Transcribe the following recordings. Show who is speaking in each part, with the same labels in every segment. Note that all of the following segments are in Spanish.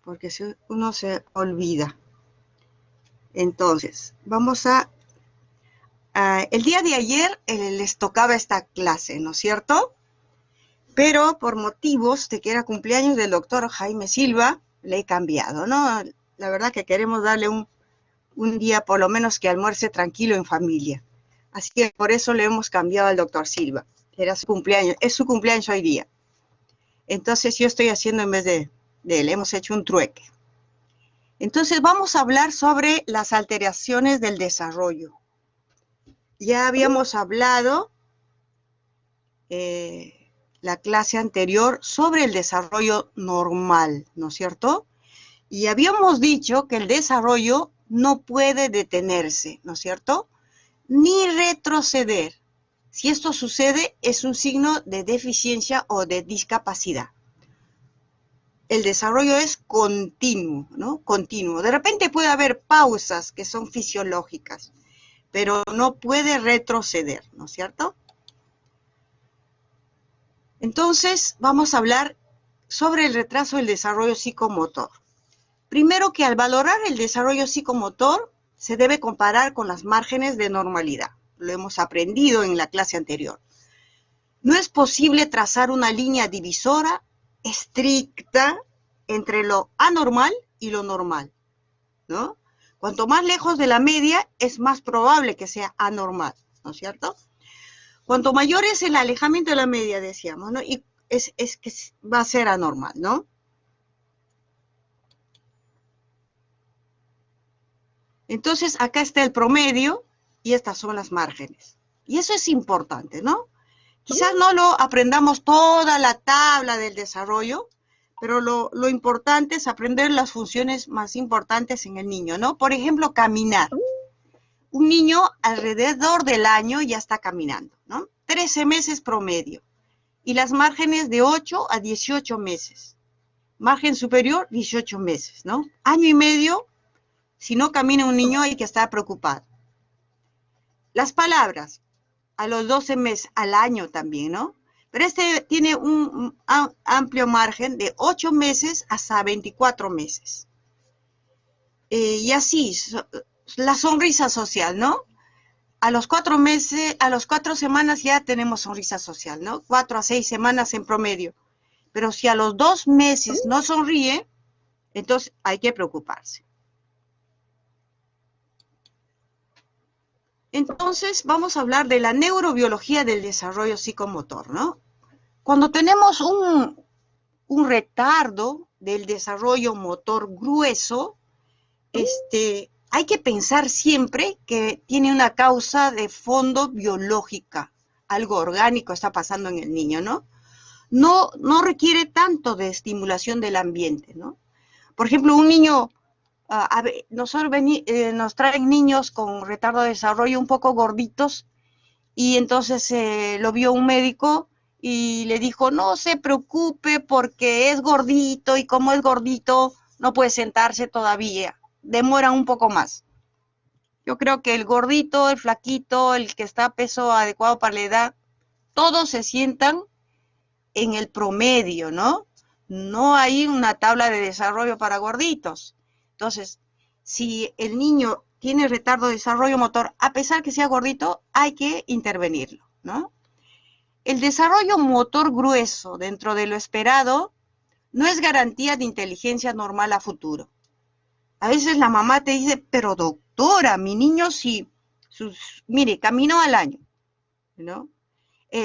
Speaker 1: porque si uno se olvida. Entonces, vamos el día de ayer les tocaba esta clase, ¿no es cierto? Pero por motivos de que era cumpleaños del doctor Jaime Silva, le he cambiado, ¿no? La verdad que queremos darle un día por lo menos que almuerce tranquilo en familia. Así que por eso le hemos cambiado al doctor Silva. Era su cumpleaños, es su cumpleaños hoy día. Entonces yo estoy haciendo en vez de él, hemos hecho un trueque. Entonces vamos a hablar sobre las alteraciones del desarrollo. Ya habíamos hablado la clase anterior sobre el desarrollo normal, ¿no es cierto? Y habíamos dicho que el desarrollo no puede detenerse, ¿no es cierto? Ni retroceder. Si esto sucede, es un signo de deficiencia o de discapacidad. El desarrollo es continuo, ¿no? Continuo. De repente puede haber pausas que son fisiológicas, pero no puede retroceder, ¿no es cierto? Entonces, vamos a hablar sobre el retraso del desarrollo psicomotor. Primero que al valorar el desarrollo psicomotor, se debe comparar con las márgenes de normalidad. Lo hemos aprendido en la clase anterior. No es posible trazar una línea divisora estricta entre lo anormal y lo normal, ¿no? Cuanto más lejos de la media, es más probable que sea anormal, ¿no es cierto? Cuanto mayor es el alejamiento de la media, decíamos, ¿no? Y es que va a ser anormal, ¿no? Entonces, acá está el promedio y estas son las márgenes. Y eso es importante, ¿no? Quizás no lo aprendamos toda la tabla del desarrollo, pero lo importante es aprender las funciones más importantes en el niño, ¿no? Por ejemplo, caminar. Un niño alrededor del año ya está caminando, ¿no? 13 meses promedio. Y las márgenes de 8 a 18 meses. Margen superior, 18 meses, ¿no? Año y medio, si no camina un niño hay que estar preocupado. Las palabras, a los 12 meses, al año también, ¿no? Pero este tiene un amplio margen de 8 meses hasta 24 meses. Y así, la sonrisa social, ¿no? A los 4 meses, a los 4 semanas ya tenemos sonrisa social, ¿no? 4 a 6 semanas en promedio. Pero si a los 2 meses no sonríe, entonces hay que preocuparse. Entonces vamos a hablar de la neurobiología del desarrollo psicomotor, ¿no? Cuando tenemos un retardo del desarrollo motor grueso, hay que pensar siempre que tiene una causa de fondo biológica, algo orgánico está pasando en el niño, ¿no? No requiere tanto de estimulación del ambiente, ¿no? Por ejemplo, un niño, nos traen niños con retardo de desarrollo un poco gorditos y entonces lo vio un médico y le dijo, no se preocupe porque es gordito y como es gordito no puede sentarse todavía, demora un poco más. Yo creo que el gordito, el flaquito, el que está a peso adecuado para la edad, todos se sientan en el promedio, ¿no? No hay una tabla de desarrollo para gorditos. Entonces, si el niño tiene retardo de desarrollo motor, a pesar que sea gordito, hay que intervenirlo, ¿no? El desarrollo motor grueso dentro de lo esperado no es garantía de inteligencia normal a futuro. A veces la mamá te dice, pero doctora, mi niño sí, mire, caminó al año, ¿no?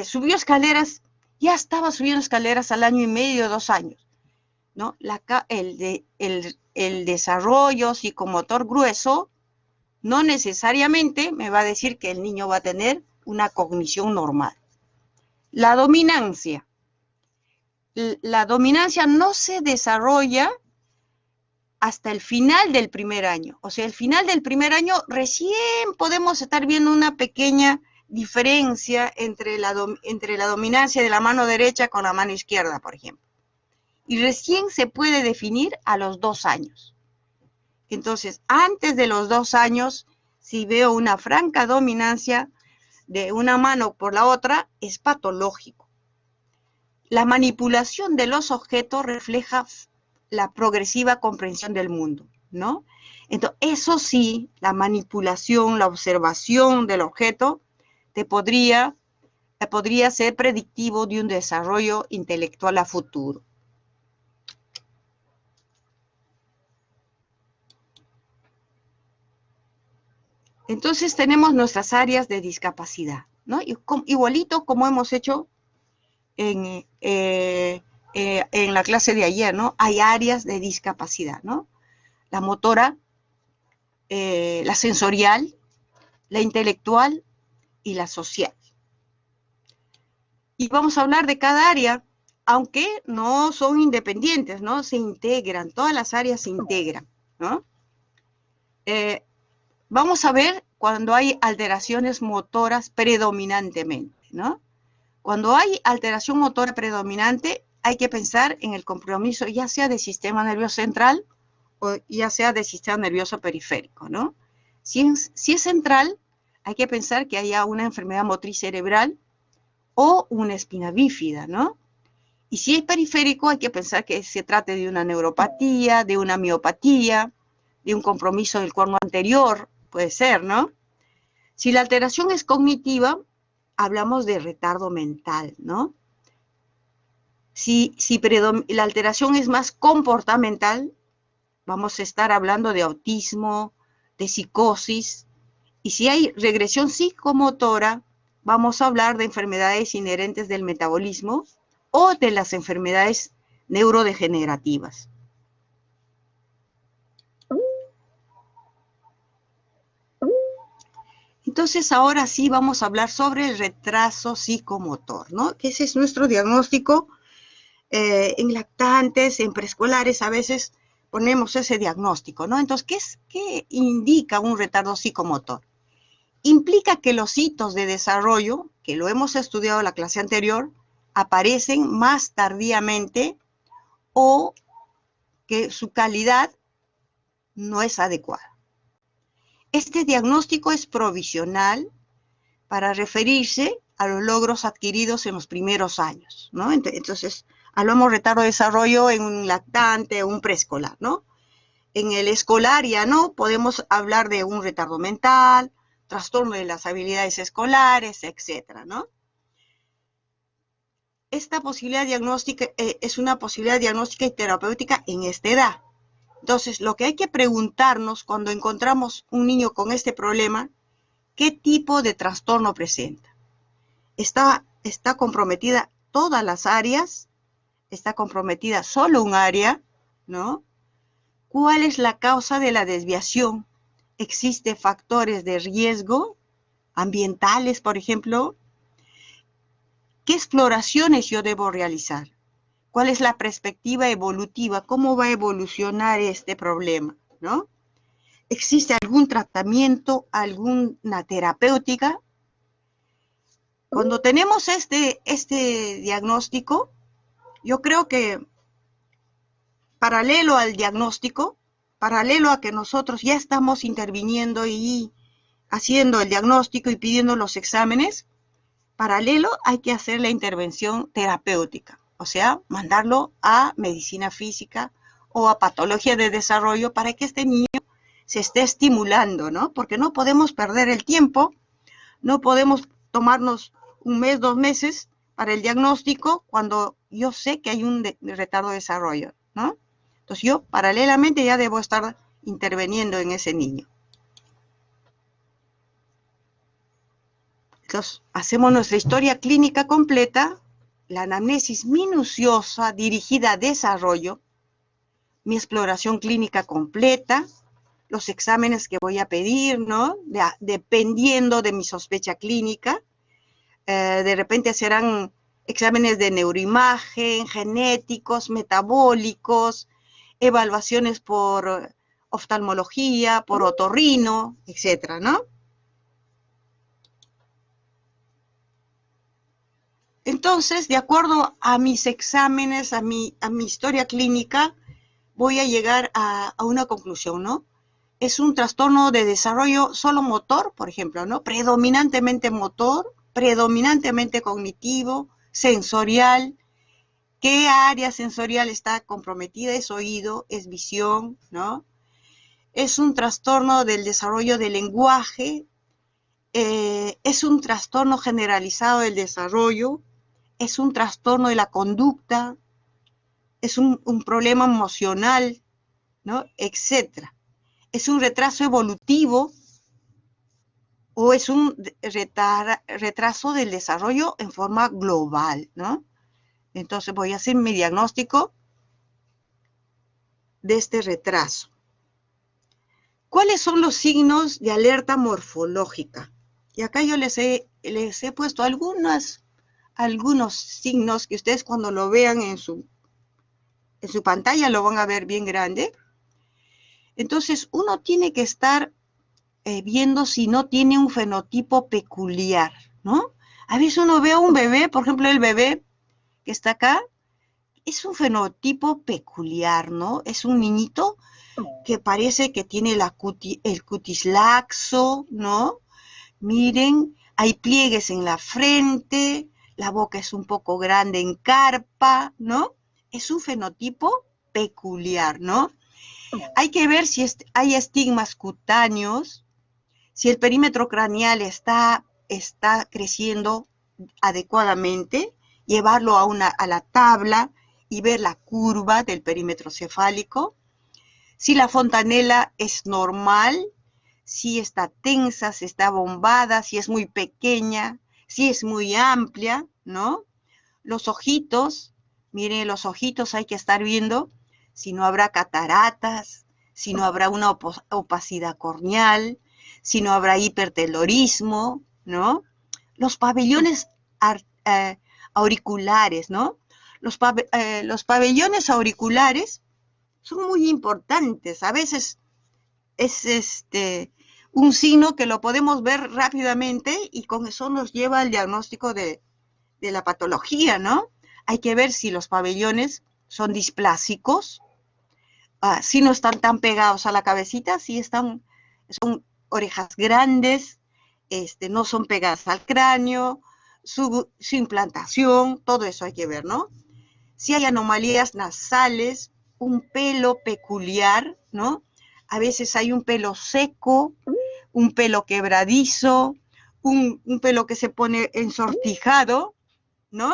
Speaker 1: Subió escaleras, ya estaba subiendo escaleras al año y medio, 2 años, ¿no? El desarrollo psicomotor grueso no necesariamente me va a decir que el niño va a tener una cognición normal. La dominancia. La dominancia no se desarrolla hasta el final del primer año. O sea, el final del primer año recién podemos estar viendo una pequeña diferencia entre la dominancia de la mano derecha con la mano izquierda, por ejemplo. Y recién se puede definir a los 2 años. Entonces, antes de los 2 años, si veo una franca dominancia de una mano por la otra, es patológico. La manipulación de los objetos refleja la progresiva comprensión del mundo, ¿no? Entonces, eso sí, la manipulación, la observación del objeto podría ser predictivo de un desarrollo intelectual a futuro. Entonces tenemos nuestras áreas de discapacidad, ¿no? Igualito como hemos hecho en la clase de ayer, ¿no? Hay áreas de discapacidad, ¿no? La motora, la sensorial, la intelectual y la social. Y vamos a hablar de cada área, aunque no son independientes, ¿no? Se integran, todas las áreas se integran, ¿no? Vamos a ver cuando hay alteraciones motoras predominantemente, ¿no? Cuando hay alteración motora predominante, hay que pensar en el compromiso ya sea del sistema nervioso central o ya sea del sistema nervioso periférico, ¿no? Si es central, hay que pensar que haya una enfermedad motriz cerebral o una espina bífida, ¿no? Y si es periférico, hay que pensar que se trate de una neuropatía, de una miopatía, de un compromiso del cuerno anterior, puede ser, ¿no? Si la alteración es cognitiva, hablamos de retardo mental, ¿no? Si la alteración es más comportamental, vamos a estar hablando de autismo, de psicosis, y si hay regresión psicomotora, vamos a hablar de enfermedades inherentes del metabolismo o de las enfermedades neurodegenerativas. Entonces, ahora sí vamos a hablar sobre el retraso psicomotor, ¿no? Que ese es nuestro diagnóstico. En lactantes, en preescolares, a veces ponemos ese diagnóstico, ¿no? Entonces, ¿qué indica un retardo psicomotor? Implica que los hitos de desarrollo, que lo hemos estudiado en la clase anterior, aparecen más tardíamente o que su calidad no es adecuada. Este diagnóstico es provisional para referirse a los logros adquiridos en los primeros años, ¿no? Entonces, hablamos de retardo de desarrollo en un lactante o un preescolar, ¿no? En el escolar ya no, podemos hablar de un retardo mental, trastorno de las habilidades escolares, etcétera, ¿no? Esta posibilidad diagnóstica es una posibilidad diagnóstica y terapéutica en esta edad. Entonces, lo que hay que preguntarnos cuando encontramos un niño con este problema, ¿qué tipo de trastorno presenta? ¿Está comprometida todas las áreas? ¿Está comprometida solo un área? ¿No? ¿Cuál es la causa de la desviación? ¿Existen factores de riesgo ambientales, por ejemplo? ¿Qué exploraciones yo debo realizar? ¿Cuál es la perspectiva evolutiva? ¿Cómo va a evolucionar este problema? ¿No? ¿Existe algún tratamiento, alguna terapéutica? Cuando tenemos este diagnóstico, yo creo que paralelo al diagnóstico, paralelo a que nosotros ya estamos interviniendo y haciendo el diagnóstico y pidiendo los exámenes, paralelo hay que hacer la intervención terapéutica, o sea, mandarlo a medicina física o a patología de desarrollo para que este niño se esté estimulando, ¿no? Porque no podemos perder el tiempo, no podemos tomarnos un mes, 2 meses para el diagnóstico cuando yo sé que hay un retardo de desarrollo, ¿no? Entonces yo paralelamente ya debo estar interviniendo en ese niño. Entonces hacemos nuestra historia clínica completa, la anamnesis minuciosa dirigida a desarrollo, mi exploración clínica completa, los exámenes que voy a pedir, ¿no? Dependiendo de mi sospecha clínica. De repente serán exámenes de neuroimagen, genéticos, metabólicos, evaluaciones por oftalmología, por otorrino, etcétera, ¿no? Entonces, de acuerdo a mis exámenes, a mi historia clínica, voy a llegar a una conclusión, ¿no? Es un trastorno de desarrollo solo motor, por ejemplo, ¿no? Predominantemente motor, predominantemente cognitivo, sensorial, ¿Qué área sensorial está comprometida? Es oído, es visión, ¿no? Es un trastorno del desarrollo del lenguaje, es un trastorno generalizado del desarrollo, es un trastorno de la conducta, es un problema emocional, ¿no? Etcétera. Es un retraso evolutivo o es un retraso del desarrollo en forma global, ¿no? Entonces voy a hacer mi diagnóstico de este retraso. ¿Cuáles son los signos de alerta morfológica? Y acá yo les he puesto algunos signos que ustedes cuando lo vean en su pantalla lo van a ver bien grande. Entonces uno tiene que estar viendo si no tiene un fenotipo peculiar, ¿no? A veces uno ve a un bebé, por ejemplo el bebé que está acá, es un fenotipo peculiar, ¿no? Es un niñito que parece que tiene el cutis laxo, ¿no? Miren, hay pliegues en la frente, la boca es un poco grande en carpa, ¿no? Es un fenotipo peculiar, ¿no? Hay que ver si hay estigmas cutáneos, si el perímetro craneal está creciendo adecuadamente, llevarlo a la tabla y ver la curva del perímetro cefálico, si la fontanela es normal, si está tensa, si está bombada, si es muy pequeña, si es muy amplia, ¿no? Los ojitos, miren, los ojitos hay que estar viendo si no habrá cataratas, si no habrá una opacidad corneal, si no habrá hipertelorismo, ¿no? Los pabellones auriculares, ¿no? Los pabellones auriculares son muy importantes. A veces es un signo que lo podemos ver rápidamente y con eso nos lleva al diagnóstico de la patología, ¿no? Hay que ver si los pabellones son displásicos, si no están tan pegados a la cabecita, si son orejas grandes, no son pegadas al cráneo, su implantación, todo eso hay que ver, ¿no? Si hay anomalías nasales, un pelo peculiar, ¿no? A veces hay un pelo seco, un pelo quebradizo, un pelo que se pone ensortijado, ¿no?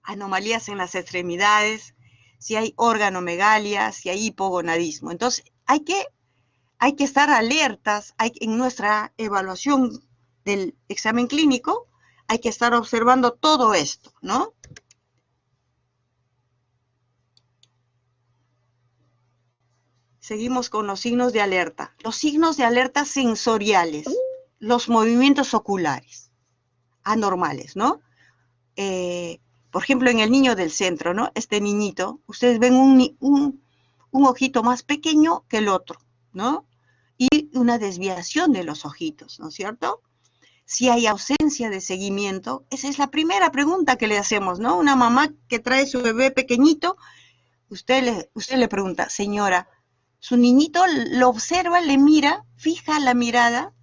Speaker 1: Anomalías en las extremidades, si hay organomegalia, si hay hipogonadismo. Entonces, hay que estar alertas en nuestra evaluación del examen clínico, hay que estar observando todo esto, ¿no? Seguimos con los signos de alerta. Los signos de alerta sensoriales, los movimientos oculares, anormales, ¿no? Por ejemplo, en el niño del centro, ¿no? Este niñito, ustedes ven un ojito más pequeño que el otro, ¿no? Y una desviación de los ojitos, ¿no es cierto? Si hay ausencia de seguimiento, esa es la primera pregunta que le hacemos, ¿no? Una mamá que trae su bebé pequeñito, usted le pregunta, señora, su niñito lo observa, le mira, fija la mirada,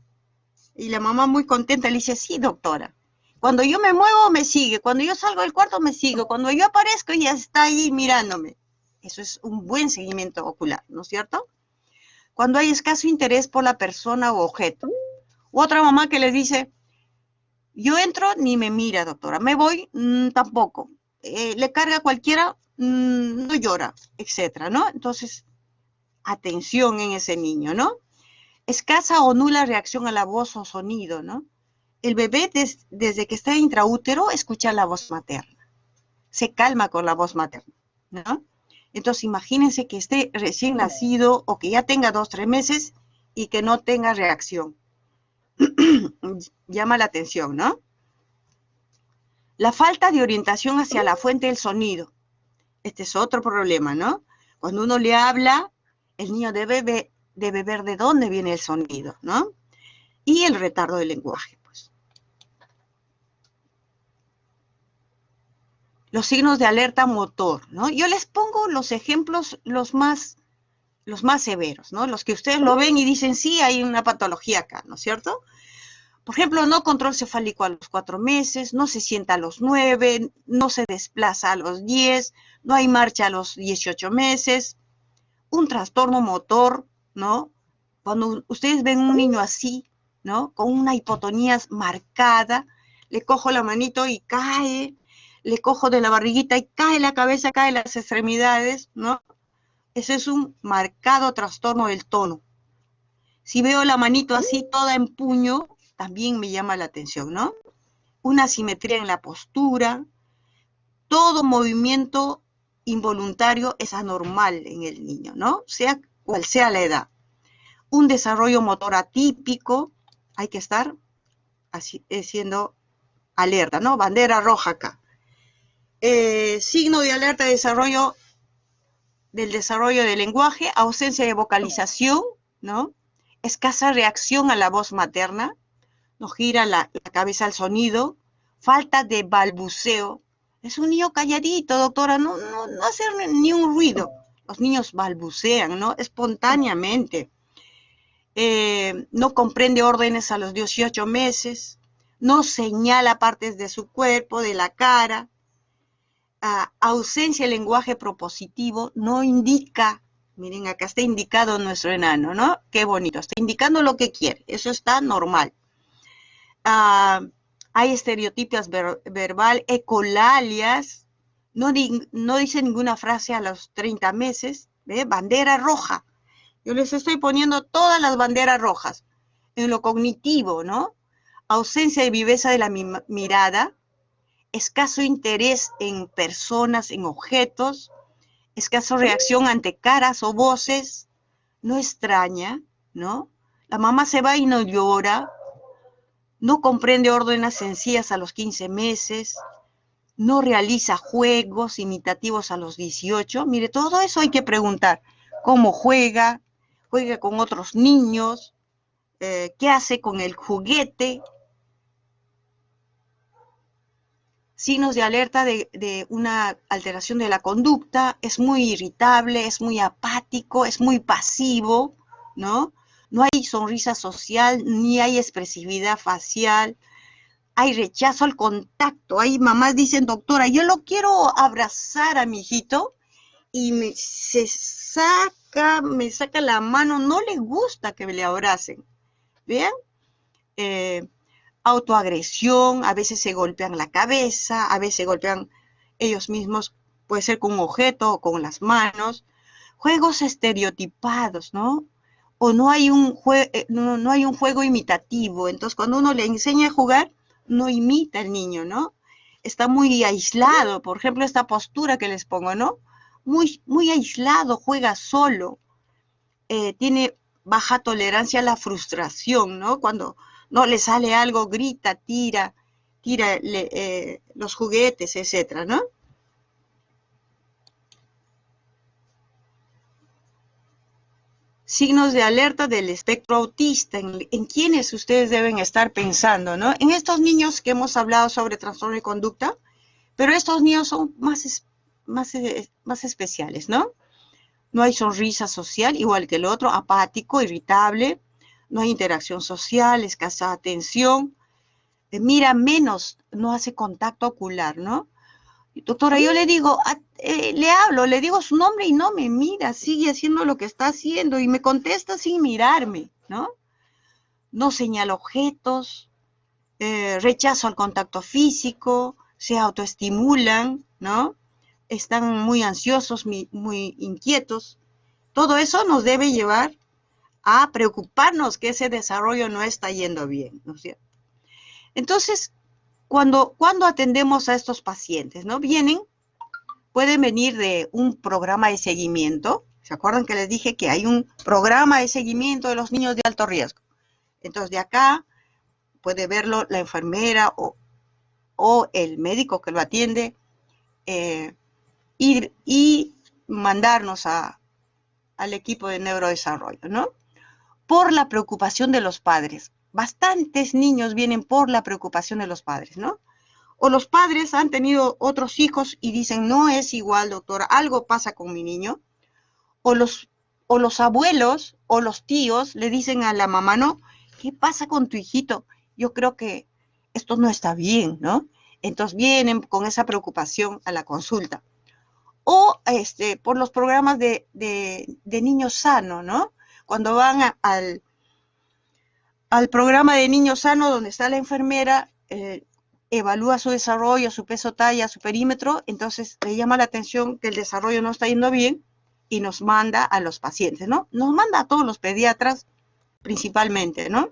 Speaker 1: y la mamá muy contenta le dice, sí, doctora. Cuando yo me muevo, me sigue. Cuando yo salgo del cuarto, me sigue. Cuando yo aparezco, ya está ahí mirándome. Eso es un buen seguimiento ocular, ¿no es cierto? Cuando hay escaso interés por la persona o objeto. U otra mamá que les dice, yo entro, ni me mira, doctora. Me voy, tampoco. Le carga a cualquiera, no llora, etcétera, ¿no? Entonces, atención en ese niño, ¿no? Escasa o nula reacción a la voz o sonido, ¿no? El bebé desde que está intraútero escucha la voz materna, se calma con la voz materna, ¿no? Entonces imagínense que esté recién nacido o que ya tenga 2, 3 meses y que no tenga reacción. Llama la atención, ¿no? La falta de orientación hacia la fuente del sonido. Este es otro problema, ¿no? Cuando uno le habla, el niño debe ver de dónde viene el sonido, ¿no? Y el retardo del lenguaje, pues. Los signos de alerta motor, ¿no? Yo les pongo los ejemplos los más severos, ¿no? Los que ustedes lo ven y dicen, sí, hay una patología acá, ¿no es cierto? Por ejemplo, no control cefálico a los 4 meses, no se sienta a los 9, no se desplaza a los 10, no hay marcha a los 18 meses, un trastorno motor, ¿no? Cuando ustedes ven un niño así, ¿no? Con una hipotonía marcada, le cojo la manito y cae, le cojo de la barriguita y cae la cabeza, cae las extremidades, ¿no? Ese es un marcado trastorno del tono. Si veo la manito así toda en puño, también me llama la atención, ¿no? Una asimetría en la postura, todo movimiento involuntario es anormal en el niño, ¿no? Sea cual sea la edad. Un desarrollo motor atípico, hay que estar siendo alerta, ¿no? Bandera roja acá. Signo de alerta de del desarrollo del lenguaje, ausencia de vocalización, ¿no? Escasa reacción a la voz materna, no gira la cabeza al sonido, falta de balbuceo. Es un niño calladito, doctora, no hace ni un ruido. Los niños balbucean, ¿no? Espontáneamente. No comprende órdenes a los 18 meses, no señala partes de su cuerpo, de la cara, ausencia de lenguaje propositivo, no indica, miren, acá está indicado nuestro enano, ¿no? Qué bonito, está indicando lo que quiere, eso está normal. Hay estereotipias verbal, ecolalias, no dice ninguna frase a los 30 meses, ¿ve? Bandera roja. Yo les estoy poniendo todas las banderas rojas. En lo cognitivo, ¿no? Ausencia de viveza de la mirada, escaso interés en personas, en objetos, escaso reacción ante caras o voces, no extraña, ¿no? La mamá se va y no llora, no comprende órdenes sencillas a los 15 meses, no realiza juegos imitativos a los 18. Mire, todo eso hay que preguntar. ¿Cómo juega? ¿Juega con otros niños? ¿Qué hace con el juguete? Signos de alerta de una alteración de la conducta, es muy irritable, es muy apático, es muy pasivo, ¿no? No hay sonrisa social, ni hay expresividad facial, hay rechazo al contacto. Hay mamás dicen, doctora, yo lo quiero abrazar a mi hijito y me saca la mano, no le gusta que me le abracen. ¿Vean? Autoagresión, a veces se golpean la cabeza, a veces se golpean ellos mismos, puede ser con un objeto o con las manos. Juegos estereotipados, ¿no? O no hay no hay un juego imitativo. Entonces, cuando uno le enseña a jugar, no imita al niño, ¿no? Está muy aislado. Por ejemplo, esta postura que les pongo, ¿no? Muy aislado, juega solo. Tiene baja tolerancia a la frustración, ¿no? Cuando no le sale algo, grita, tira los juguetes, etcétera, ¿no? Signos de alerta del espectro autista, en quienes ustedes deben estar pensando, ¿no? En estos niños que hemos hablado sobre trastorno de conducta, pero estos niños son más especiales, ¿no? No hay sonrisa social, igual que el otro, apático, irritable, no hay interacción social, escasa atención, mira menos, no hace contacto ocular, ¿no? Doctora, yo le digo, le hablo, le digo su nombre y no me mira, sigue haciendo lo que está haciendo y me contesta sin mirarme, ¿no? No señala objetos, rechazo al contacto físico, se autoestimulan, ¿no? Están muy ansiosos, muy inquietos. Todo eso nos debe llevar a preocuparnos que ese desarrollo no está yendo bien, ¿no es cierto? Entonces, cuando atendemos a estos pacientes, ¿no? Pueden venir de un programa de seguimiento. ¿Se acuerdan que les dije que hay un programa de seguimiento de los niños de alto riesgo? Entonces, de acá puede verlo la enfermera o el médico que lo atiende y mandarnos al equipo de neurodesarrollo, ¿no? Por la preocupación de los padres. Bastantes niños vienen por la preocupación de los padres, ¿no? O los padres han tenido otros hijos y dicen, no es igual, doctora, algo pasa con mi niño. O los abuelos o los tíos le dicen a la mamá, no, ¿qué pasa con tu hijito? yo creo que esto no está bien, ¿no? Entonces vienen con esa preocupación a la consulta. O por los programas de niños sano, ¿no? Cuando van al programa de niños sano donde está la enfermera, evalúa su desarrollo, su peso, talla, su perímetro, entonces le llama la atención que el desarrollo no está yendo bien y nos manda a los pacientes, ¿no? Nos manda a todos los pediatras principalmente, ¿no?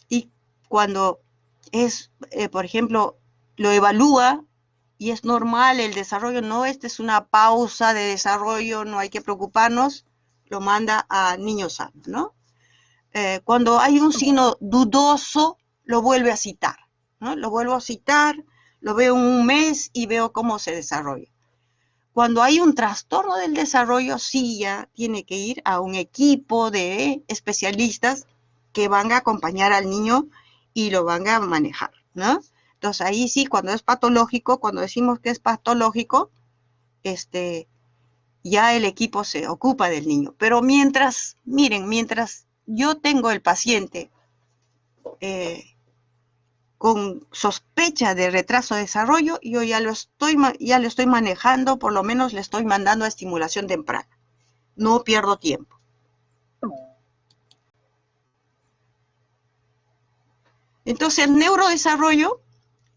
Speaker 1: Y cuando es, por ejemplo, lo evalúa y es normal el desarrollo, no, esta es una pausa de desarrollo, no hay que preocuparnos, lo manda a niños sanos, ¿no? Cuando hay un signo dudoso, lo vuelve a citar, ¿no? Lo vuelvo a citar, lo veo un mes y veo cómo se desarrolla. Cuando hay un trastorno del desarrollo, sí ya tiene que ir a un equipo de especialistas que van a acompañar al niño y lo van a manejar, ¿no? Entonces ahí sí, cuando es patológico, cuando decimos que es patológico, ya el equipo se ocupa del niño. Pero mientras, miren, mientras yo tengo el paciente con sospecha de retraso de desarrollo, yo ya lo estoy manejando, por lo menos le estoy mandando a estimulación temprana. No pierdo tiempo. Entonces, el neurodesarrollo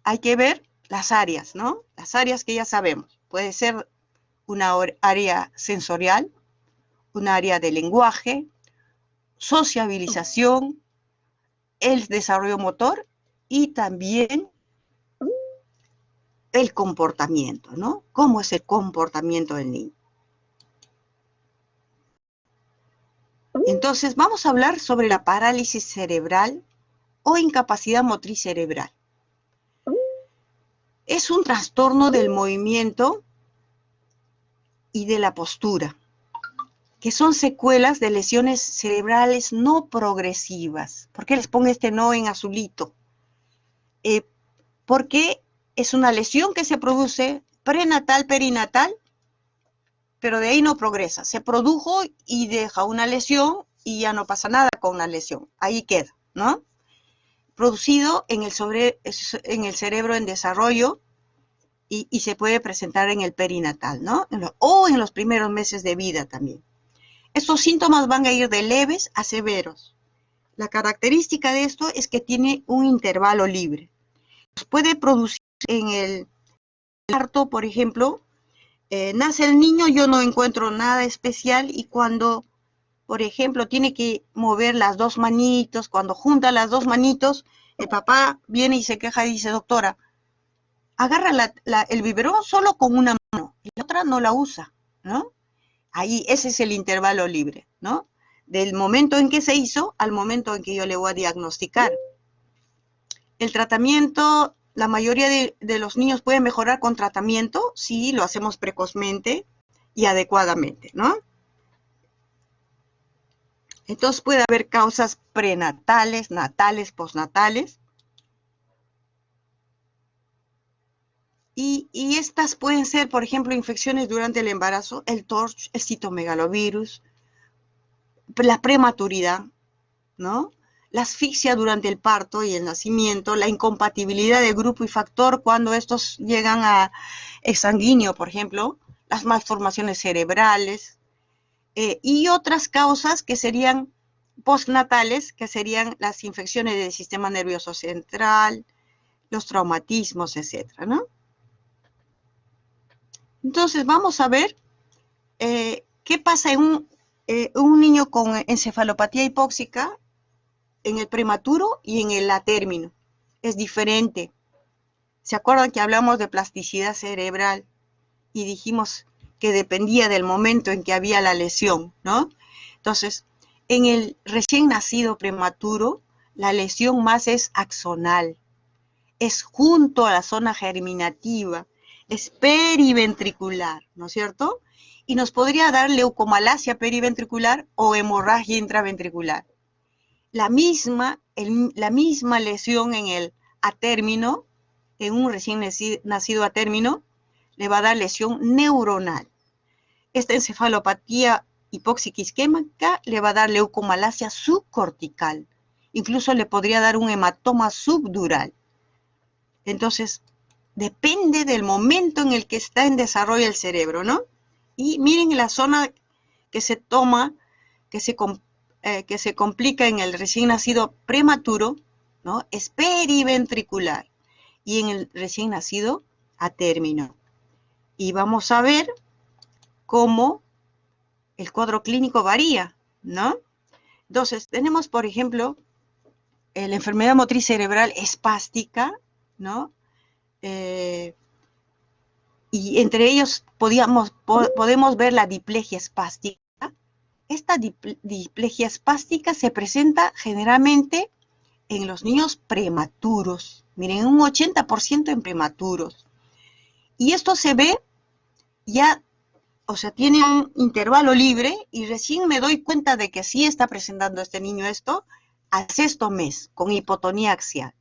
Speaker 1: hay que ver las áreas, ¿no? Las áreas que ya sabemos. Puede ser una área sensorial, un área de lenguaje, sociabilización, el desarrollo motor y también el comportamiento, ¿no? ¿Cómo es el comportamiento del niño? Entonces, vamos a hablar sobre la parálisis cerebral o incapacidad motriz cerebral. Es un trastorno del movimiento y de la postura, que son secuelas de lesiones cerebrales no progresivas. ¿Por qué les pongo este no en azulito? Porque es una lesión que se produce prenatal, perinatal, pero de ahí no progresa. Se produjo y deja una lesión y ya no pasa nada con la lesión. Ahí queda, ¿no? Producido en el cerebro en desarrollo y se puede presentar en el perinatal, ¿no? O en los primeros meses de vida también. Estos síntomas van a ir de leves a severos. La característica de esto es que tiene un intervalo libre. Puede producir en el parto, por ejemplo, nace el niño, yo no encuentro nada especial y cuando, por ejemplo, tiene que mover las dos manitos, cuando junta las dos manitos, el papá viene y se queja y dice, doctora, agarra el biberón solo con una mano y la otra no la usa, ¿no? Ahí, ese es el intervalo libre, ¿no? Del momento en que se hizo al momento en que yo le voy a diagnosticar. El tratamiento, la mayoría de los niños pueden mejorar con tratamiento si lo hacemos precozmente y adecuadamente, ¿no? Entonces puede haber causas prenatales, natales, postnatales. Y estas pueden ser, por ejemplo, infecciones durante el embarazo, el TORCH, el citomegalovirus, la prematuridad, ¿no? La asfixia durante el parto y el nacimiento, la incompatibilidad de grupo y factor cuando estos llegan a exsanguíneo, por ejemplo, las malformaciones cerebrales y otras causas que serían postnatales, que serían las infecciones del sistema nervioso central, los traumatismos, etcétera, ¿no? Entonces vamos a ver qué pasa en un niño con encefalopatía hipóxica en el prematuro y en el a término. Es diferente. ¿Se acuerdan que hablamos de plasticidad cerebral y dijimos que dependía del momento en que había la lesión, ¿no? Entonces, en el recién nacido prematuro, la lesión más es axonal, es junto a la zona germinativa, es periventricular, ¿no es cierto? Y nos podría dar leucomalacia periventricular o hemorragia intraventricular. La misma lesión en el a término, en un recién nacido a término, le va a dar lesión neuronal. Esta encefalopatía hipóxica isquémica le va a dar leucomalacia subcortical incluso le podría dar un hematoma subdural. Entonces, depende del momento en el que está en desarrollo el cerebro, ¿no? Y miren la zona que se toma, que se complica en el recién nacido prematuro, ¿no? Es periventricular, y en el recién nacido a término. Y vamos a ver cómo el cuadro clínico varía, ¿no? Entonces, tenemos, por ejemplo, la enfermedad motriz cerebral espástica, ¿no? Y entre ellos podemos ver la diplegia espástica. Esta diplegia espástica se presenta generalmente en los niños prematuros. Miren, un 80% en prematuros. Y esto se ve ya, o sea, tiene un intervalo libre y recién me doy cuenta de que sí está presentando este niño esto al 6º mes, con hipotonía axial.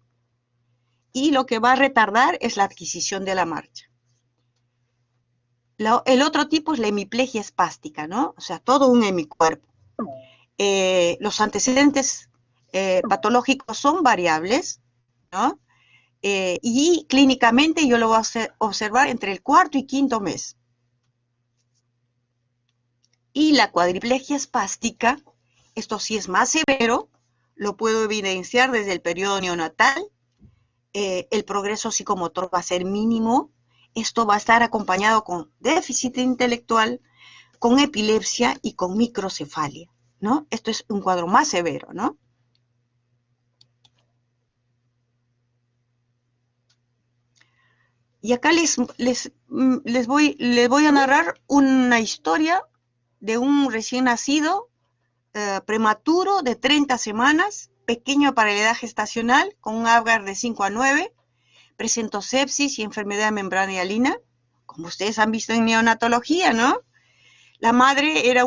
Speaker 1: Y lo que va a retardar es la adquisición de la marcha. El otro tipo es la hemiplegia espástica, ¿no? O sea, todo un hemicuerpo. Los antecedentes patológicos son variables, ¿no? Y clínicamente yo lo voy a observar entre el 4º y 5º mes. Y la cuadriplegia espástica, esto sí es más severo, lo puedo evidenciar desde el periodo neonatal. El progreso psicomotor va a ser mínimo. Esto va a estar acompañado con déficit intelectual, con epilepsia y con microcefalia, ¿no? Esto es un cuadro más severo, ¿no? Y acá les voy a narrar una historia de un recién nacido prematuro de 30 semanas, pequeño para la edad gestacional, con un Apgar de 5 a 9, presentó sepsis y enfermedad de membrana hialina, como ustedes han visto en neonatología, ¿no? La madre era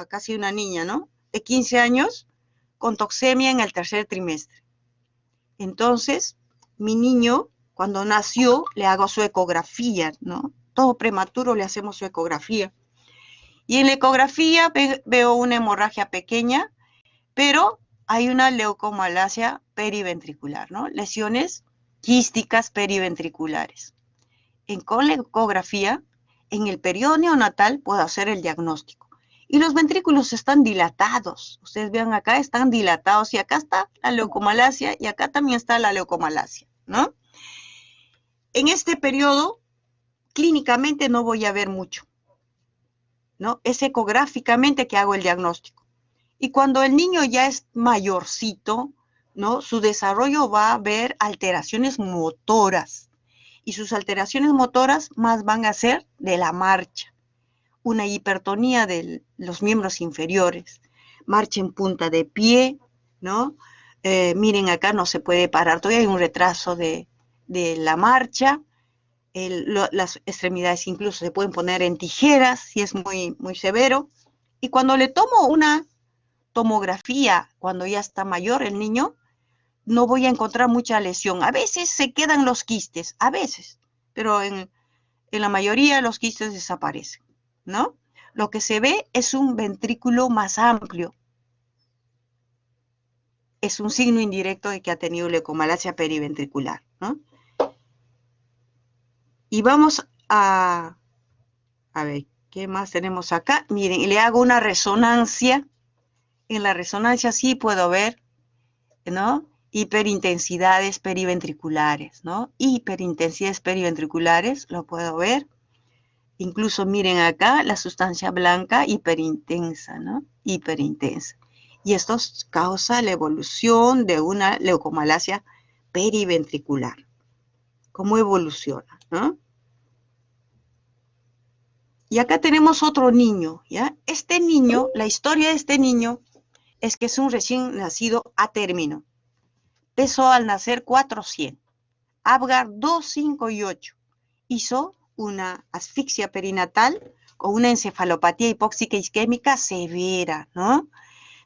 Speaker 1: casi una niña, ¿no? De 15 años, con toxemia en el 3er trimestre. Entonces, mi niño, cuando nació, le hago su ecografía, ¿no? Todo prematuro le hacemos su ecografía. Y en la ecografía veo una hemorragia pequeña, pero hay una leucomalacia periventricular, ¿no? Lesiones quísticas periventriculares. Con la ecografía, en el periodo neonatal, puedo hacer el diagnóstico. Y los ventrículos están dilatados. Ustedes vean acá, están dilatados. Y acá está la leucomalacia y acá también está la leucomalacia, ¿no? En este periodo, clínicamente no voy a ver mucho, ¿no? Es ecográficamente que hago el diagnóstico. Y cuando el niño ya es mayorcito, ¿no? Su desarrollo va a ver alteraciones motoras. Y sus alteraciones motoras más van a ser de la marcha. Una hipertonía de los miembros inferiores. Marcha en punta de pie, ¿no? Miren, acá no se puede parar, todavía hay un retraso de la marcha. Las extremidades incluso se pueden poner en tijeras si es muy, muy severo. Y cuando le tomo una tomografía, cuando ya está mayor el niño, no voy a encontrar mucha lesión. A veces se quedan los quistes, a veces, pero en la mayoría los quistes desaparecen, ¿no? Lo que se ve es un ventrículo más amplio. Es un signo indirecto de que ha tenido leucomalacia periventricular, ¿no? Y vamos a ver, ¿qué más tenemos acá? Miren, le hago una resonancia. En la resonancia sí puedo ver, ¿no? Hiperintensidades periventriculares, ¿no? Hiperintensidades periventriculares, lo puedo ver. Incluso miren acá la sustancia blanca hiperintensa, ¿no? Hiperintensa. Y esto causa la evolución de una leucomalacia periventricular. ¿Cómo evoluciona, no? Y acá tenemos otro niño, ¿ya? Este niño, la historia de este niño es que es un recién nacido a término. Pesó al nacer 400. Apgar 2, 5 y 8. Hizo una asfixia perinatal con una encefalopatía hipóxica isquémica severa, ¿no?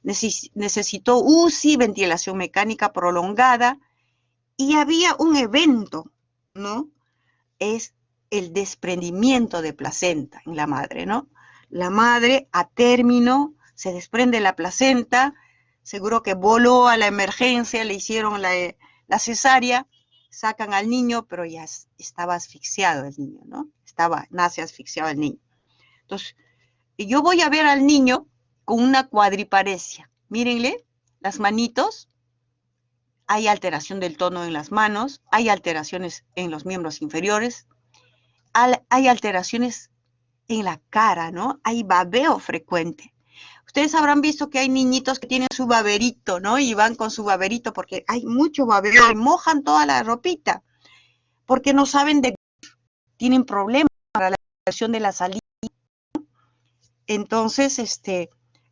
Speaker 1: Necesitó UCI, ventilación mecánica prolongada, y había un evento, ¿no? Es el desprendimiento de placenta en la madre, ¿no? La madre a término se desprende la placenta, seguro que voló a la emergencia, le hicieron la cesárea, sacan al niño, pero ya estaba asfixiado el niño, ¿no? Nace asfixiado el niño. Entonces, yo voy a ver al niño con una cuadriparesia. Mírenle, las manitos, hay alteración del tono en las manos, hay alteraciones en los miembros inferiores, hay alteraciones en la cara, ¿no? Hay babeo frecuente. Ustedes habrán visto que hay niñitos que tienen su baberito, ¿no? Y van con su baberito porque hay mucho babeo y mojan toda la ropita, porque no saben tienen problemas para la expresión de la salida. Entonces,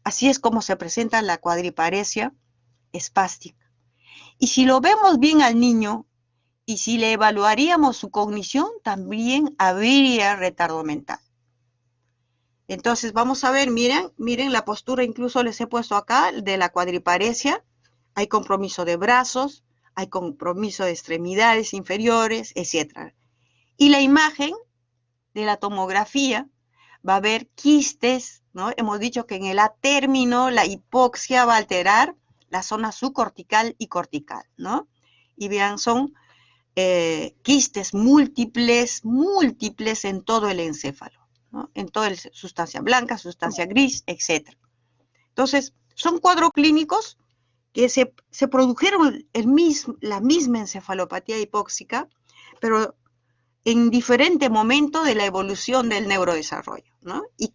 Speaker 1: así es como se presenta la cuadriparesia espástica. Y si lo vemos bien al niño, y si le evaluaríamos su cognición, también habría retardo mental. Entonces, vamos a ver, miren la postura, incluso les he puesto acá, de la cuadriparesia. Hay compromiso de brazos, hay compromiso de extremidades inferiores, etc. Y la imagen de la tomografía va a haber quistes, ¿no? Hemos dicho que en el A-término la hipoxia va a alterar la zona subcortical y cortical, ¿no? Y vean, son quistes múltiples en todo el encéfalo, ¿no? En toda la sustancia blanca, sustancia gris, etc. Entonces, son cuadros clínicos que se produjeron la misma encefalopatía hipóxica, pero en diferente momento de la evolución del neurodesarrollo, ¿no? Y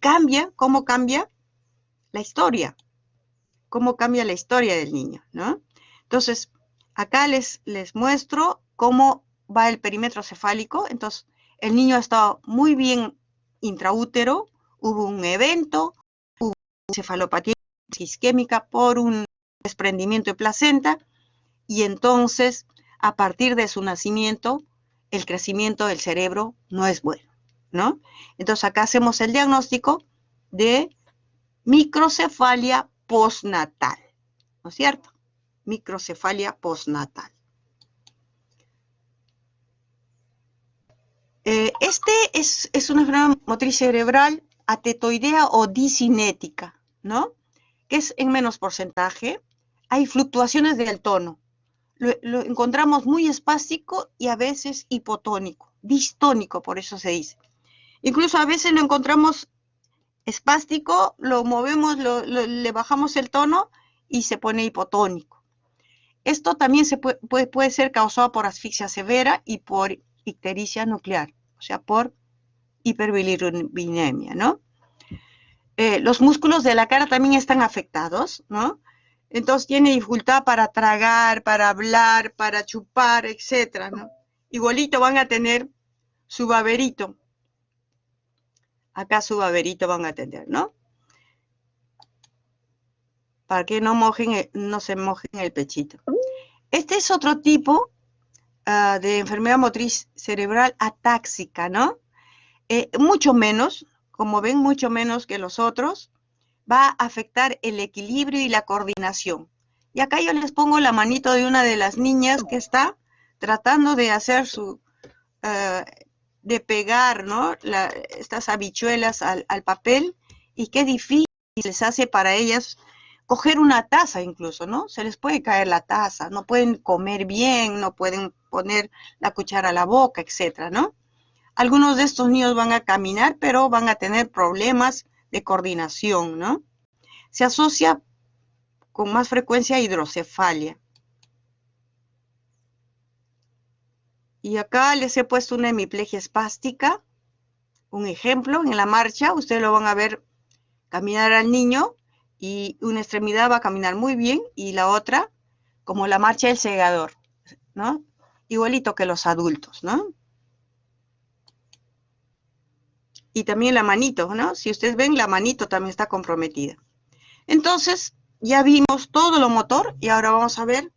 Speaker 1: ¿cómo cambia la historia? ¿Cómo cambia la historia del niño, ¿no? Entonces, acá les muestro cómo va el perímetro cefálico. Entonces, el niño ha estado muy bien intraútero, hubo un evento, hubo encefalopatía isquémica por un desprendimiento de placenta, y entonces, a partir de su nacimiento, el crecimiento del cerebro no es bueno, ¿no? Entonces, acá hacemos el diagnóstico de microcefalia postnatal, ¿no es cierto? Microcefalia postnatal. Es una enfermedad motriz cerebral atetoidea o disinética, ¿no? Que es en menos porcentaje. Hay fluctuaciones del tono. Lo encontramos muy espástico y a veces hipotónico, distónico, por eso se dice. Incluso a veces lo encontramos espástico, lo movemos, le bajamos el tono y se pone hipotónico. Esto también puede ser causado por asfixia severa y por ictericia nuclear, o sea, por hiperbilirubinemia, ¿no? Los músculos de la cara también están afectados, ¿no? Entonces tiene dificultad para tragar, para hablar, para chupar, etc., ¿no? Igualito van a tener su baberito. Acá su baberito van a tener, ¿no? Para que no se mojen el pechito. Este es otro tipo de enfermedad motriz cerebral atáxica, ¿no? Mucho menos, como ven, mucho menos que los otros, va a afectar el equilibrio y la coordinación. Y acá yo les pongo la manito de una de las niñas que está tratando de hacer de pegar, ¿no? Estas habichuelas al papel, y qué difícil les hace para ellas coger una taza incluso, ¿no? Se les puede caer la taza, no pueden comer bien, no pueden poner la cuchara a la boca, etcétera, ¿no? Algunos de estos niños van a caminar, pero van a tener problemas de coordinación, ¿no? Se asocia con más frecuencia a hidrocefalia. Y acá les he puesto una hemiplegia espástica, un ejemplo, en la marcha, ustedes lo van a ver caminar al niño, y una extremidad va a caminar muy bien, y la otra, como la marcha del segador, ¿no? Igualito que los adultos, ¿no? Y también la manito, ¿no? Si ustedes ven, la manito también está comprometida. Entonces, ya vimos todo lo motor, y ahora vamos a ver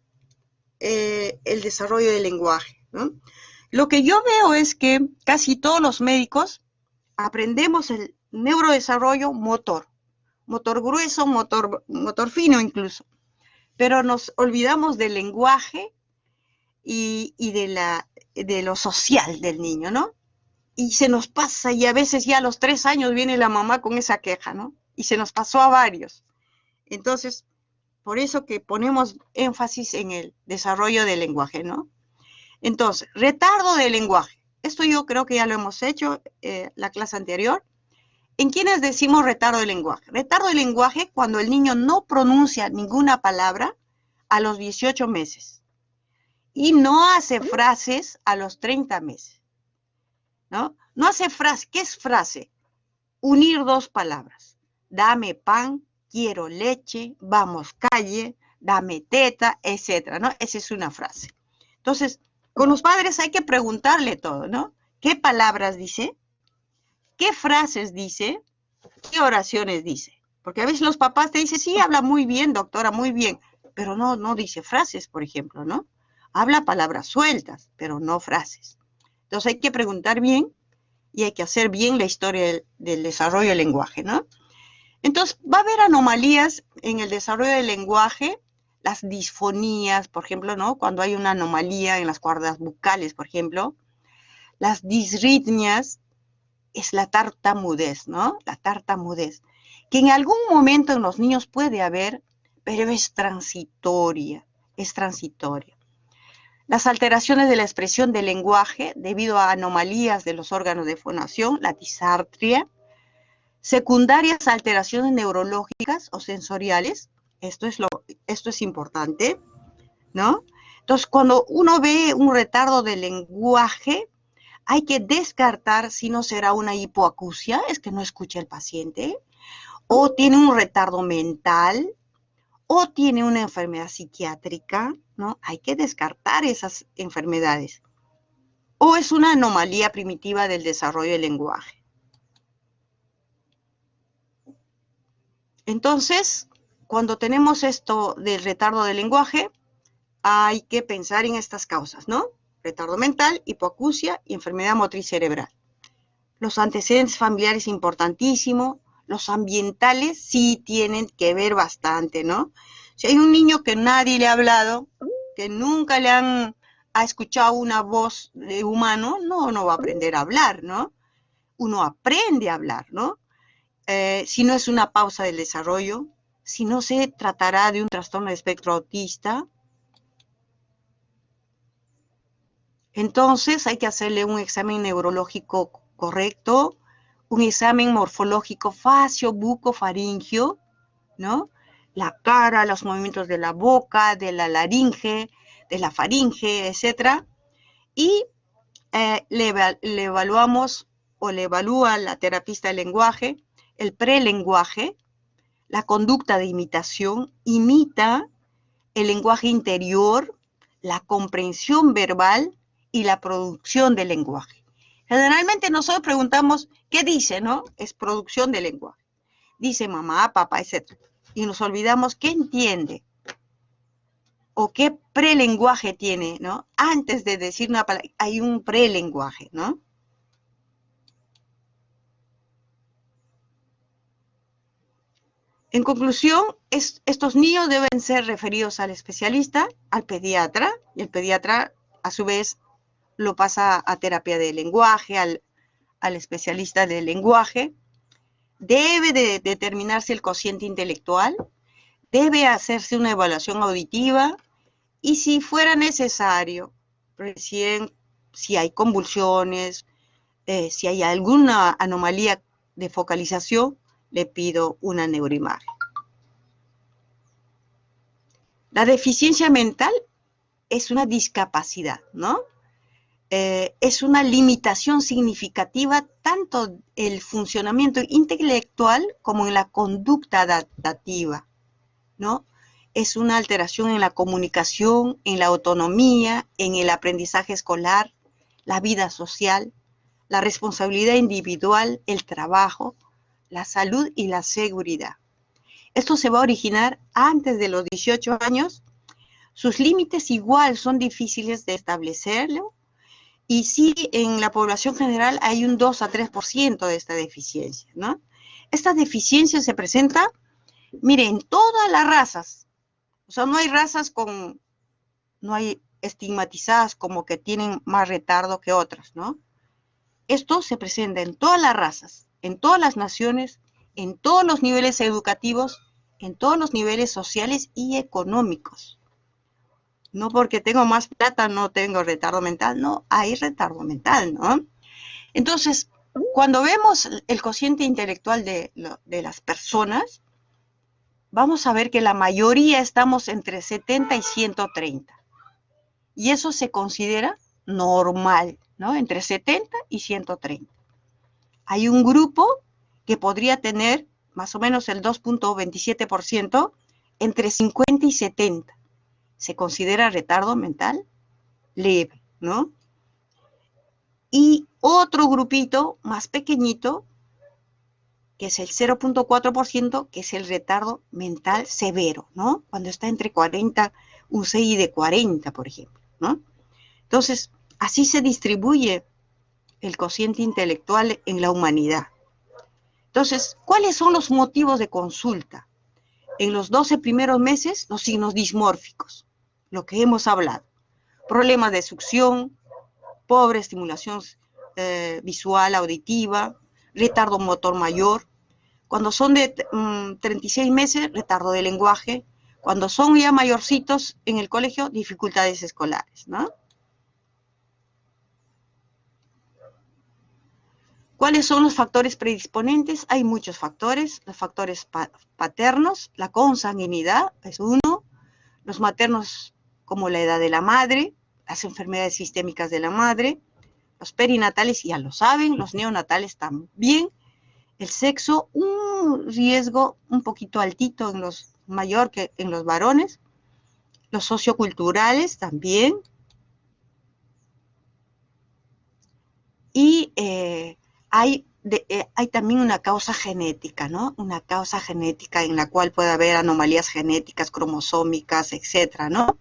Speaker 1: el desarrollo del lenguaje, ¿no? Lo que yo veo es que casi todos los médicos aprendemos el neurodesarrollo motor grueso, motor fino incluso, pero nos olvidamos del lenguaje y de lo social del niño, ¿no? Y se nos pasa, y a veces ya a los 3 años viene la mamá con esa queja, ¿no? Y se nos pasó a varios. Entonces, Por eso que ponemos énfasis en el desarrollo del lenguaje, ¿no? Entonces, retardo del lenguaje. Esto yo creo que ya lo hemos hecho la clase anterior. ¿En quiénes decimos retardo del lenguaje? Retardo del lenguaje cuando el niño no pronuncia ninguna palabra a los 18 meses y no hace frases a los 30 meses, ¿no? No hace frase. ¿Qué es frase? Unir dos palabras. Dame pan, quiero leche, vamos calle, dame teta, etcétera, ¿no? Esa es una frase. Entonces, con los padres hay que preguntarle todo, ¿no? ¿Qué palabras dice? ¿Qué frases dice? ¿Qué oraciones dice? Porque a veces los papás te dicen, sí, habla muy bien, doctora, muy bien, pero no dice frases, por ejemplo, ¿no? Habla palabras sueltas, pero no frases. Entonces hay que preguntar bien y hay que hacer bien la historia del desarrollo del lenguaje, ¿no? Entonces va a haber anomalías en el desarrollo del lenguaje, las disfonías, por ejemplo, ¿no? Cuando hay una anomalía en las cuerdas vocales, por ejemplo, las disritmias, es la tartamudez, ¿no? La tartamudez, que en algún momento en los niños puede haber, pero es transitoria, es transitoria. Las alteraciones de la expresión del lenguaje debido a anomalías de los órganos de fonación, la disartria, secundarias a alteraciones neurológicas o sensoriales, esto es importante, ¿no? Entonces, cuando uno ve un retardo del lenguaje, hay que descartar si no será una hipoacusia, es que no escucha el paciente, o tiene un retardo mental, o tiene una enfermedad psiquiátrica, ¿no? Hay que descartar esas enfermedades. O es una anomalía primitiva del desarrollo del lenguaje. Entonces, cuando tenemos esto del retardo del lenguaje, hay que pensar en estas causas, ¿no? Retardo mental, hipoacusia y enfermedad motriz cerebral. Los antecedentes familiares importantísimo, los ambientales sí tienen que ver bastante, ¿no? Si hay un niño que nadie le ha hablado, que nunca ha escuchado una voz de humano, no va a aprender a hablar, ¿no? Uno aprende a hablar, ¿no? Si no es una pausa del desarrollo, si no se tratará de un trastorno de espectro autista, entonces hay que hacerle un examen neurológico correcto, un examen morfológico facio-bucofaringio, ¿no? La cara, los movimientos de la boca, de la laringe, de la faringe, etc. Y le evaluamos o le evalúa la terapista del lenguaje, el prelenguaje, la conducta de imitación, imita el lenguaje interior, la comprensión verbal y la producción del lenguaje. Generalmente nosotros preguntamos, ¿qué dice, no? Es producción del lenguaje. Dice mamá, papá, etc. Y nos olvidamos qué entiende o qué prelenguaje tiene, ¿no? Antes de decir una palabra, hay un prelenguaje, ¿no? En conclusión, estos niños deben ser referidos al especialista, al pediatra, y el pediatra, a su vez, lo pasa a terapia de lenguaje, al especialista del lenguaje. Debe de determinarse el cociente intelectual, debe hacerse una evaluación auditiva y si fuera necesario, recién, si hay convulsiones, si hay alguna anomalía de focalización, le pido una neuroimagen. La deficiencia mental es una discapacidad, ¿no? Es una limitación significativa tanto el funcionamiento intelectual como en la conducta adaptativa, ¿no? Es una alteración en la comunicación, en la autonomía, en el aprendizaje escolar, la vida social, la responsabilidad individual, el trabajo, la salud y la seguridad. Esto se va a originar antes de los 18 años. Sus límites igual son difíciles de establecerlo. Y sí, en la población general hay un 2 a 3% de esta deficiencia, ¿no? Esta deficiencia se presenta, mire, en todas las razas. O sea, no hay razas no hay estigmatizadas como que tienen más retardo que otras, ¿no? Esto se presenta en todas las razas, en todas las naciones, en todos los niveles educativos, en todos los niveles sociales y económicos. No porque tengo más plata no tengo retardo mental, no, hay retardo mental, ¿no? Entonces, cuando vemos el cociente intelectual de las personas, vamos a ver que la mayoría estamos entre 70 y 130. Y eso se considera normal, ¿no? Entre 70 y 130. Hay un grupo que podría tener más o menos el 2.27% entre 50 y 70. Se considera retardo mental leve, ¿no? Y otro grupito más pequeñito, que es el 0.4%, que es el retardo mental severo, ¿no? Cuando está entre 40, un CI de 40, por ejemplo, ¿no? Entonces, así se distribuye el cociente intelectual en la humanidad. Entonces, ¿cuáles son los motivos de consulta? En los 12 primeros meses, los signos dismórficos, lo que hemos hablado. Problemas de succión, pobre estimulación visual, auditiva, retardo motor mayor. Cuando son de 36 meses, retardo de lenguaje. Cuando son ya mayorcitos en el colegio, dificultades escolares, ¿no? ¿Cuáles son los factores predisponentes? Hay muchos factores. Los factores paternos, la consanguinidad es uno. Los maternos, como la edad de la madre, las enfermedades sistémicas de la madre. Los perinatales ya lo saben, los neonatales también. El sexo, un riesgo un poquito altito en los mayor que en los varones. Los socioculturales también. Y hay también una causa genética, ¿no? Una causa genética en la cual puede haber anomalías genéticas, cromosómicas, etcétera, ¿no?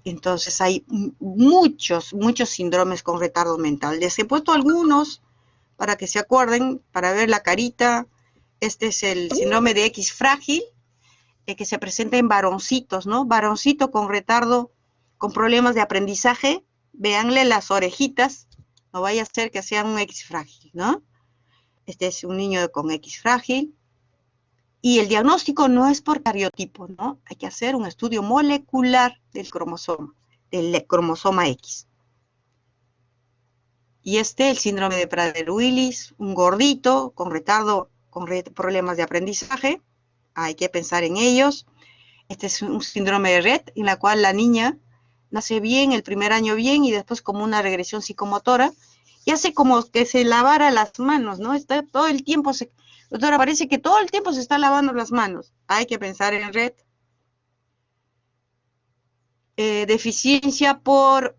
Speaker 1: Entonces hay muchos síndromes con retardo mental. Les he puesto algunos para que se acuerden, para ver la carita. Este es el síndrome de X frágil, que se presenta en varoncitos, ¿no? Varoncito con retardo, con problemas de aprendizaje. Véanle las orejitas, no vaya a ser que sea un X frágil, ¿no? Este es un niño con X frágil. Y el diagnóstico no es por cariotipo, ¿no? Hay que hacer un estudio molecular del cromosoma X. Y el síndrome de Prader-Willis, un gordito con retardo, con problemas de aprendizaje, hay que pensar en ellos. Este es un síndrome de Rett, en la cual la niña nace bien, el primer año bien, y después como una regresión psicomotora, y hace como que se lavara las manos, ¿no? Está todo el tiempo, doctora, parece que todo el tiempo se está lavando las manos. Hay que pensar en Rett. Deficiencia por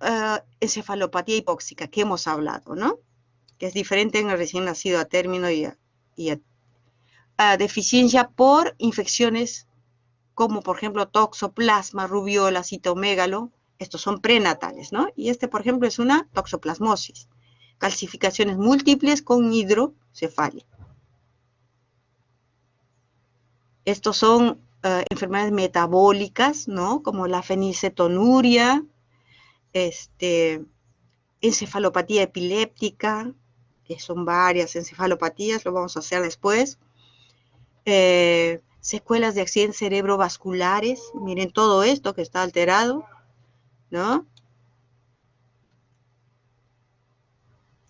Speaker 1: encefalopatía hipóxica, que hemos hablado, ¿no? Que es diferente en el recién nacido a término y deficiencia por infecciones como por ejemplo toxoplasma, rubiola, citomegalo. Estos son prenatales, ¿no? Y por ejemplo es una toxoplasmosis. Calcificaciones múltiples con hidrocefalia. Estos son enfermedades metabólicas, ¿no? Como la fenilcetonuria, encefalopatía epiléptica, que son varias encefalopatías, lo vamos a hacer después. Secuelas de accidentes cerebrovasculares, miren todo esto que está alterado, ¿no?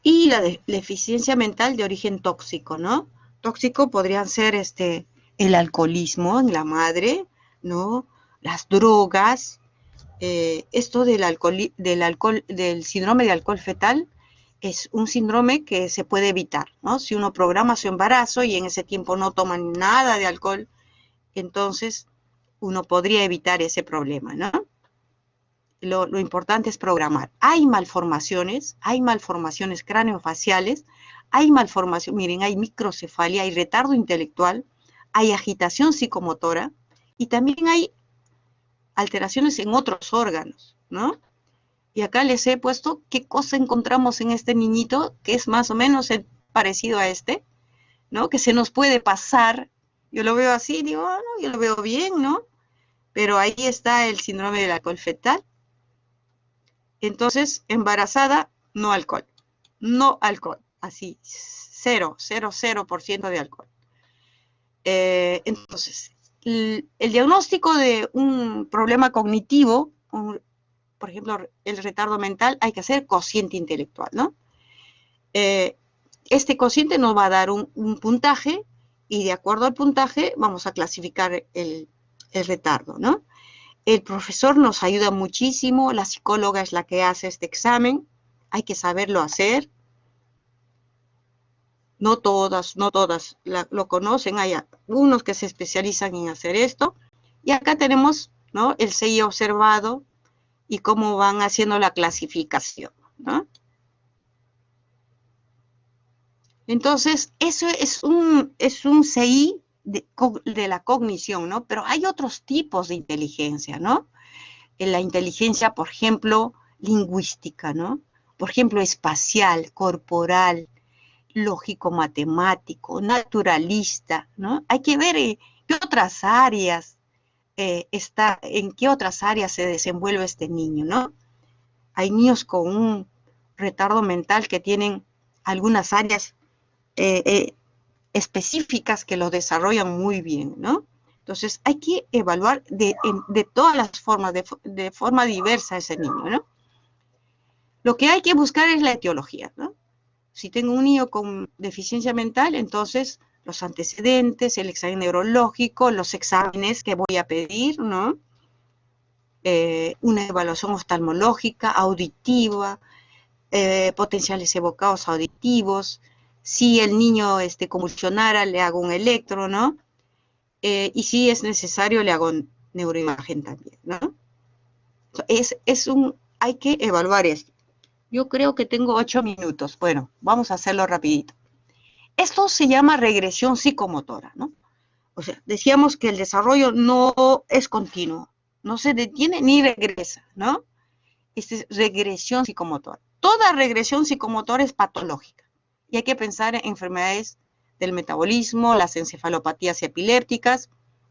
Speaker 1: Y la deficiencia mental de origen tóxico, ¿no? Tóxico podrían ser el alcoholismo en la madre, ¿no? Las drogas, esto del síndrome de alcohol fetal es un síndrome que se puede evitar, ¿no? Si uno programa su embarazo y en ese tiempo no toma nada de alcohol, entonces uno podría evitar ese problema, ¿no? Lo importante es programar. Hay malformaciones craneofaciales, hay malformación, miren, hay microcefalia, hay retardo intelectual, hay agitación psicomotora y también hay alteraciones en otros órganos, ¿no? Y acá les he puesto qué cosa encontramos en este niñito, que es más o menos parecido a ¿no? Que se nos puede pasar. Yo lo veo así, digo, no, yo lo veo bien, ¿no? Pero ahí está el síndrome del alcohol fetal. Entonces, embarazada, no alcohol. No alcohol. Así, 0% de alcohol. Entonces, el diagnóstico de un problema cognitivo, por ejemplo, el retardo mental, hay que hacer cociente intelectual, ¿no? Este cociente nos va a dar un puntaje y de acuerdo al puntaje vamos a clasificar el retardo, ¿no? El profesor nos ayuda muchísimo, la psicóloga es la que hace este examen, hay que saberlo hacer. No todas lo conocen, hay unos que se especializan en hacer esto. Y acá tenemos, ¿no?, el CI observado y cómo van haciendo la clasificación, ¿no? Entonces, eso es un CI de la cognición, ¿no? Pero hay otros tipos de inteligencia, ¿no? La inteligencia, por ejemplo, lingüística, ¿no? Por ejemplo, espacial, corporal, lógico-matemático, naturalista, ¿no? Hay que ver qué otras áreas en qué otras áreas se desenvuelve este niño, ¿no? Hay niños con un retardo mental que tienen algunas áreas específicas que lo desarrollan muy bien, ¿no? Entonces hay que evaluar de todas las formas, de forma diversa a ese niño, ¿no? Lo que hay que buscar es la etiología, ¿no? Si tengo un niño con deficiencia mental, entonces los antecedentes, el examen neurológico, los exámenes que voy a pedir, ¿no? Una evaluación oftalmológica, auditiva, potenciales evocados auditivos. Si el niño convulsionara, le hago un electro, ¿no? Y si es necesario, le hago neuroimagen también, ¿no? Hay que evaluar esto. Yo creo que tengo 8 minutos. Bueno, vamos a hacerlo rapidito. Esto se llama regresión psicomotora, ¿no? O sea, decíamos que el desarrollo no es continuo, no se detiene ni regresa, ¿no? Esta es regresión psicomotora. Toda regresión psicomotora es patológica y hay que pensar en enfermedades del metabolismo, las encefalopatías epilépticas,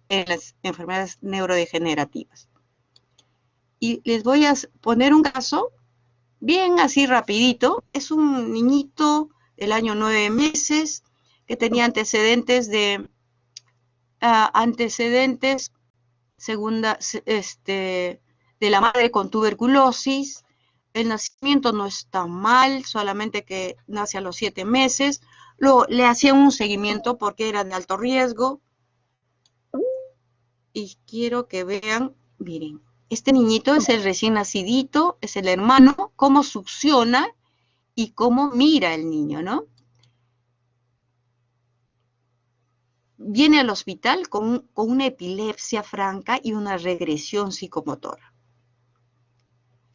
Speaker 1: en las enfermedades neurodegenerativas. Y les voy a poner un caso bien así rapidito. Es un niñito del año 9 meses que tenía antecedentes de de la madre con tuberculosis. El nacimiento no está mal, solamente que nace a los 7 meses. Luego le hacían un seguimiento porque era de alto riesgo. Y quiero que vean, miren, este niñito es el recién nacidito, es el hermano, cómo succiona y cómo mira el niño, ¿no? Viene al hospital con una epilepsia franca y una regresión psicomotora.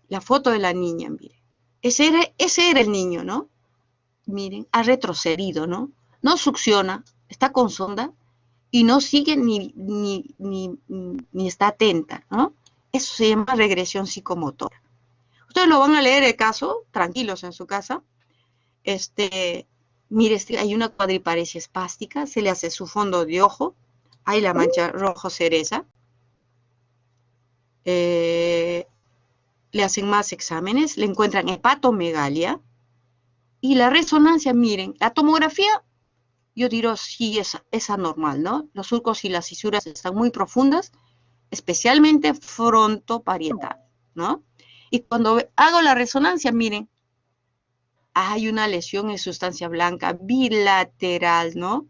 Speaker 1: La foto de la niña, miren. Ese era el niño, ¿no? Miren, ha retrocedido, ¿no? No succiona, está con sonda y no sigue ni está atenta, ¿no? Eso se llama regresión psicomotora. Ustedes lo van a leer el caso, tranquilos en su casa. Mire, hay una cuadriparesia espástica, se le hace su fondo de ojo, hay la mancha rojo cereza. Le hacen más exámenes, le encuentran hepatomegalia y la resonancia, miren, la tomografía, yo digo sí es anormal, ¿no? Los surcos y las fisuras están muy profundas, especialmente frontoparietal, ¿no? Y cuando hago la resonancia, miren, hay una lesión en sustancia blanca bilateral, ¿no?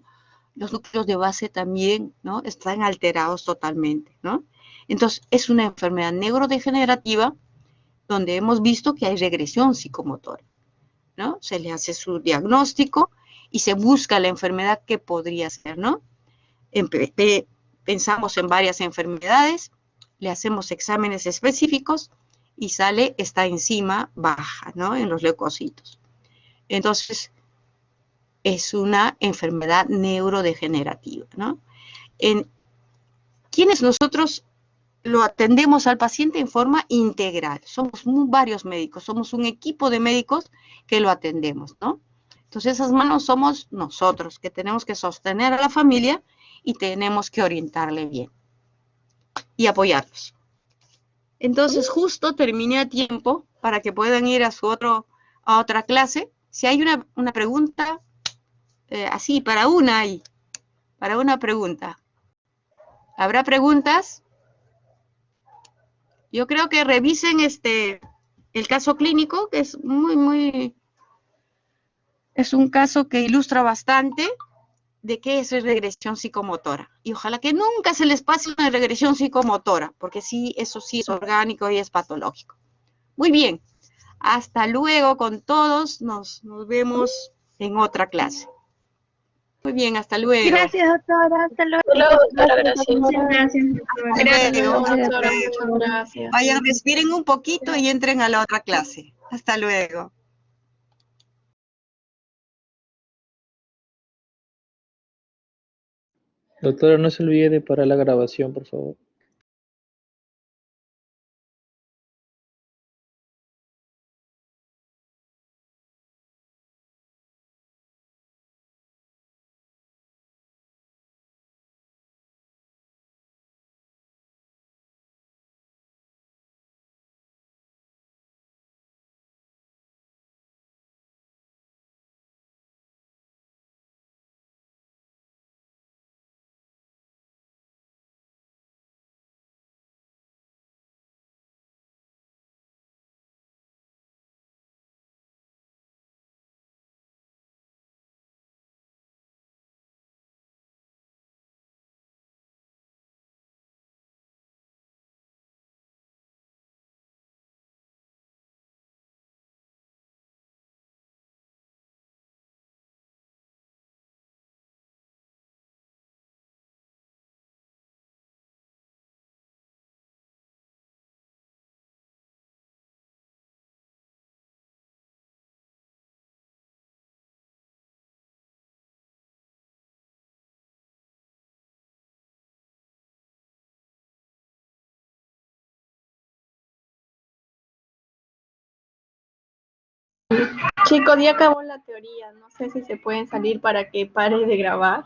Speaker 1: Los núcleos de base también, ¿no? Están alterados totalmente, ¿no? Entonces, es una enfermedad neurodegenerativa donde hemos visto que hay regresión psicomotora, ¿no? Se le hace su diagnóstico y se busca la enfermedad que podría ser, ¿no? Pensamos en varias enfermedades, le hacemos exámenes específicos y sale esta enzima baja, ¿no? En los leucocitos. Entonces, es una enfermedad neurodegenerativa, ¿no? ¿Quiénes nosotros lo atendemos al paciente en forma integral? Somos varios médicos, somos un equipo de médicos que lo atendemos, ¿no? Entonces esas manos somos nosotros, que tenemos que sostener a la familia y tenemos que orientarle bien y apoyarlos. Entonces justo terminé a tiempo para que puedan ir a otra clase. Si hay una pregunta, así para una ahí. para una pregunta. ¿Habrá preguntas? Yo creo que revisen el caso clínico, que es es un caso que ilustra bastante de qué es regresión psicomotora. Y ojalá que nunca se les pase una regresión psicomotora, porque sí, eso sí es orgánico y es patológico. Muy bien, hasta luego con todos, nos vemos en otra clase. Muy bien, hasta luego.
Speaker 2: Gracias, doctora. Hasta luego.
Speaker 3: Hasta luego, doctora, gracias.
Speaker 4: Muchas gracias, doctora.
Speaker 1: Hasta luego.
Speaker 3: Doctora, muchas gracias.
Speaker 1: Vayan, respiren un poquito y entren a la otra clase. Hasta luego.
Speaker 5: Doctora, no se olvide de parar la grabación, por favor.
Speaker 3: Chicos, ya acabó la teoría. No sé si se pueden salir para que pare de grabar.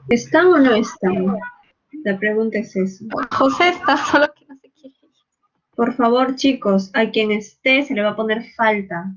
Speaker 4: ¿Están o no están? La pregunta es eso.
Speaker 3: José está, solo que no se quiere ir.
Speaker 4: Por favor, chicos, a quien esté se le va a poner falta.